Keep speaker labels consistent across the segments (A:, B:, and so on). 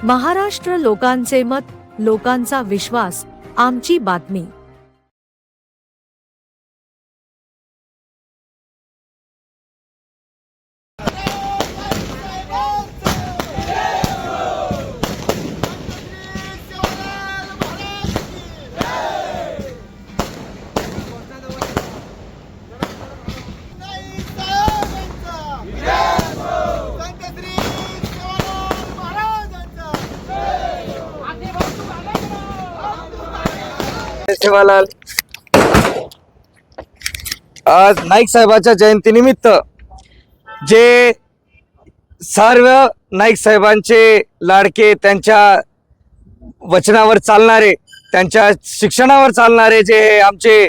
A: महाराष्ट्र लोकांचे मत, लोकांचा विश्वास, आमची बातमी।
B: सेवालाल, आज नाईक साहेबाच्या जयंतीनिमित्त जे सर्व नाईक साहेबांचे लाडके, त्यांच्या वचनावर चालणारे, त्यांच्या शिक्षणावर चालणारे जे आमचे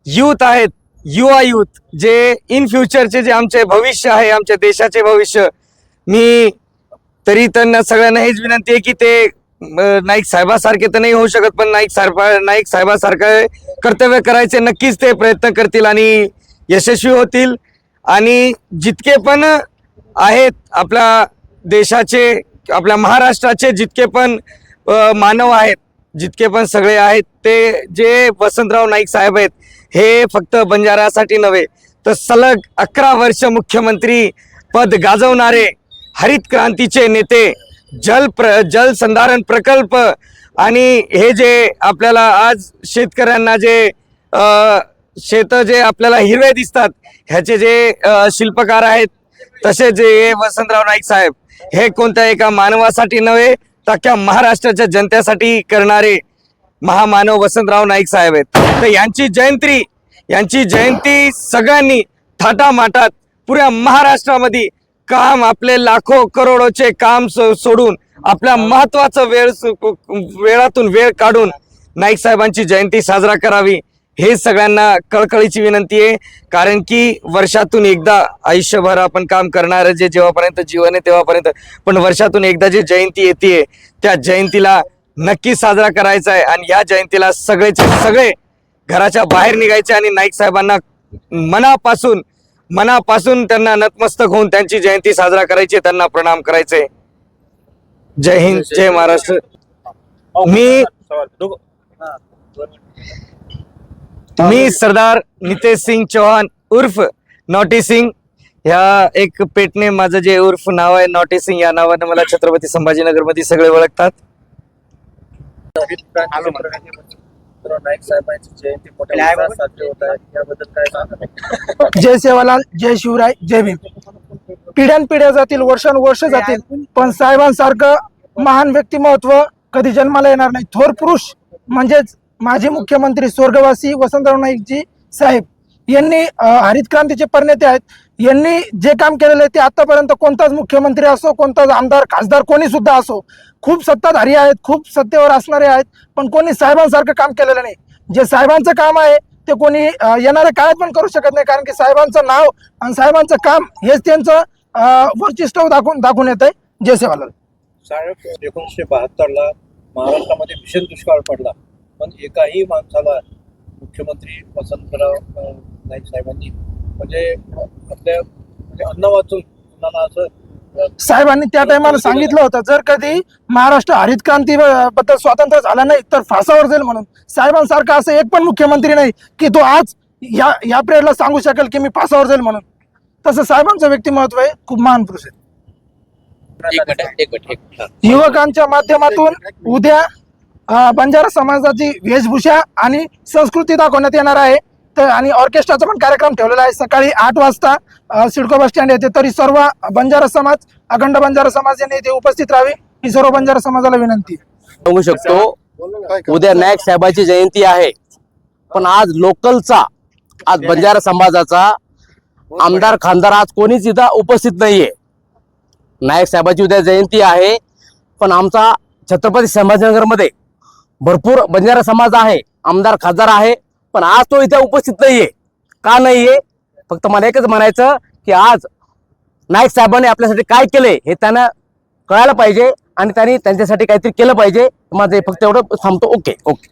B: यूथ आहेत, युवा यूथ, जे इन फ्युचरचे जे आमचे भविष्य आहे, आमच्या देशाचे भविष्य, मी तरी त्यांना सगळ्यांना हेच विनंती आहे की ते नाईक साहेबासारखे तर नाही होऊ शकत, पण नाईक साहेबासारखं कर्तव्य करायचे नक्कीच ते प्रयत्न करतील आणि यशस्वी होतील। आणि जितके पण आहेत आपल्या देशाचे, आपल्या महाराष्ट्राचे जितके पण मानव आहेत, जितके पण सगळे आहेत, ते जे वसंतराव नाईक साहेब आहेत, हे फक्त बंजारासाठी नव्हे तर सलग 11 वर्ष मुख्यमंत्री पद गाजवणारे, हरित क्रांतीचे नेते, जल संधारण प्रकल्प, आणि हे जे आपल्याला आज शेतकऱ्यांना जे शेत जे आपल्याला हिरवे दिसतात, ह्याचे जे शिल्पकार आहेत, तसे जे वसंतराव नाईक साहेब हे कोणत्या एका मानवासाठी नव्हे तर अख्ख्या महाराष्ट्राच्या जनतेसाठी करणारे महामानव वसंतराव नाईक साहेब आहेत। तर यांची जयंती सगळ्यांनी थाटामाटात पुऱ्या महाराष्ट्रामध्ये काम, आपले लाखो करोडोचे काम सोडून आपल्या महत्वाचं वेळातून वेळ काढून नाईक साहेबांची जयंती साजरा करावी, हे सगळ्यांना कळकळीची विनंती आहे। कारण की वर्षातून एकदा, आयुष्यभर आपण काम करणार जे जेव्हापर्यंत जीवन आहे तेव्हापर्यंत, पण वर्षातून एकदा जे जयंती येते त्या जयंतीला नक्की साजरा करायचा आहे। आणि या जयंतीला सगळेचे सगळे घराच्या बाहेर निघायचे आणि नाईक साहेबांना मनापासून त्यांना नतमस्तक होऊन त्यांची जयंती साजरा करायची, त्यांना प्रणाम करायचे। जय हिंद, जय महाराष्ट्र। मी सरदार नितेश सिंग चौहान उर्फ नॉटी सिंग, ह्या एक पेटने माझं जे उर्फ नाव आहे नॉटी सिंग, या नावाने मला छत्रपती संभाजीनगर मध्ये सगळे ओळखतात।
C: जय सेवालाल, जय शिवराय, जय भीम। पिढ्यानपिढ्या जातील, वर्षानुवर्ष जातील, पण साहेबांसारखं महान व्यक्तिमत्व कधी जन्माला येणार नाही। थोर पुरुष म्हणजेच माजी मुख्यमंत्री स्वर्गवासी वसंतराव नाईकजी साहेब यांनी हरित क्रांतीचे प्रणेते आहेत। यांनी जे काम केलेले आहे ते आतापर्यंत कोणताच मुख्यमंत्री असो, कोणताच आमदार, खासदार, कोणी सुद्धा असो, खूप सत्ताधारी आहेत, खूप सत्तेवर असणारे आहेत, पण कोणी साहेबांसारखं काम केलेलं नाही। जे साहेबांचं काम आहे ते कोणी येणाऱ्या काळात पण करू शकत नाही, कारण की साहेबांचं नाव आणि साहेबांचं काम हेच त्यांचं वरचिष्ठ दाखवून येत आहे। जय सेवालाल।
D: साहेब 1972ला महाराष्ट्रामध्ये भीषण दुष्काळ पडला, पण एकाही माणसाला मुख्यमंत्री वसंतराव नाईक साहेबांनी म्हणजे आपल्या अन्न वाचून असं
C: साहेबांनी त्या टायमाला सांगितलं होतं, जर कधी महाराष्ट्र हरित क्रांती बद्दल स्वातंत्र्य झालं नाही तर फासावर जाईल म्हणून। साहेबांसारखा असं एक पण मुख्यमंत्री नाही की तो आज या पिरियडला सांगू शकेल की मी फासावर जाईल म्हणून। तसं साहेबांचं व्यक्तिमत्व आहे, खूप महान पुरुष आहे। युवकांच्या माध्यमातून उद्या बंजारा समाजाची वेशभूषा आणि संस्कृती दाखवण्यात येणार आहे। तर आणि ऑर्केस्ट्राचा पण कार्यक्रम ठेवलेला आहे सकाळी 8 वाजता सिडको बस स्टँड येथे। तरी सर्व बंजारा समाज, अखंड बंजारा समाज यांनी इथे उपस्थित राहावे ही सर्व बंजारा समाजाला विनंती आहे।
E: बघू शकतो उद्या नाईक साहेबांची जयंती आहे, पण आज लोकलचा, आज बंजारा समाजाचा आमदार खासदार आज कोणीच इथं उपस्थित नाहीये। नाईक साहेबांची उद्या जयंती आहे, पण आमचा छत्रपती संभाजीनगरमध्ये भरपूर बंजारा समाज आहे, आमदार खासदार आहे, पण आज तो इथे उपस्थित नाहीये। का नाहीये? फक्त मला एकच म्हणायचं की आज नाईक साहेबांनी आपल्यासाठी काय केले हे त्यांना कळायला पाहिजे आणि त्यांनी त्यांच्यासाठी काहीतरी केलं पाहिजे। माझं फक्त एवढं थांबतो। Okay okay.